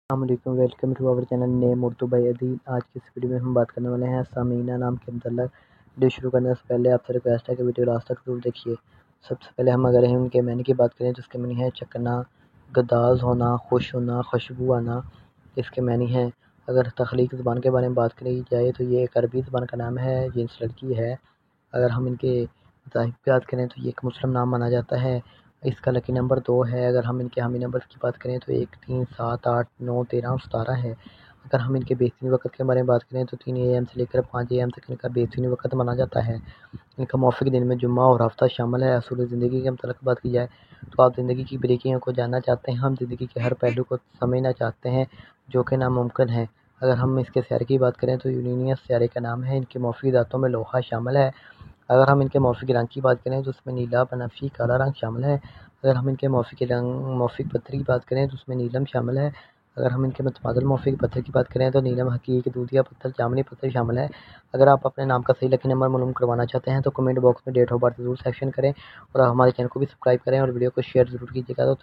अस्सलामुअलैकुम, welcome to our channel name Urdu by Adeel. आज की इस वीडियो में हम बात करने वाले हैं सामीना नाम के अब्दुल्ला। वीडियो शुरू करने से पहले आपसे रिक्वेस्ट है कि वीडियो लास्ट तक जरूर देखिए। सबसे पहले हम अगर हैं उनके मैनी की बात करें तो उसके मैनी है चकना, गदाज होना, खुश होना, खुशबू आना, इसके मैनी हैं। अगर तख्लीक ज़बान के बारे में बात करी जाए तो ये एक अरबी ज़बान का नाम है, जिन्स लड़की है। अगर हम इनके मज़ाहिब की बात करें तो ये एक मुस्लिम नाम माना जाता है। इसका लकी नंबर 2 है। अगर हम इनके हामी नंबर की बात करें तो 1, 3, 7, 8, 9, 13 और 17 है। अगर हम इनके बेहतरीन वक़्त के बारे में बात करें तो 3 AM से लेकर 5 AM तक इनका बेहतरीन वक़्त माना जाता है। इनका मौफ़िक दिन में जुम्मा और हफ़्ता शामिल है। असूल ज़िंदगी के मतलब बात की जाए तो आप ज़िंदगी की बारीकियों को जानना चाहते हैं, हम ज़िंदगी के हर पहलू को समझना चाहते हैं जो कि नामुमकिन है। अगर हम इसके सियारे की बात करें तो यूरेनियस सियारे का नाम है। इनकी मौफ़िक धातों में लोहा शामिल है। अगर हम इनके मौफ़िक रंग की बात करें तो उसमें नीला, बनफ़शी, काला रंग शामिल है। अगर हम इनके मौफ़िक पत्थर की बात करें तो उसमें नीलम शामिल है। अगर हम इनके मुतबादिल मौफ़िक पत्थर की बात करें तो नीलम, हकीक, दूधिया पत्थर, जामुनी पत्थर शामिल है। अगर आप अपने नाम का सही लकी नंबर मालूम करवाना चाहते हैं तो कमेंट बॉक्स में डेट ऑफ बर्थ ज़रूर सेक्शन करें और हमारे चैनल को भी सब्सक्राइब करें और वीडियो को शेयर ज़रूर कीजिएगा। तो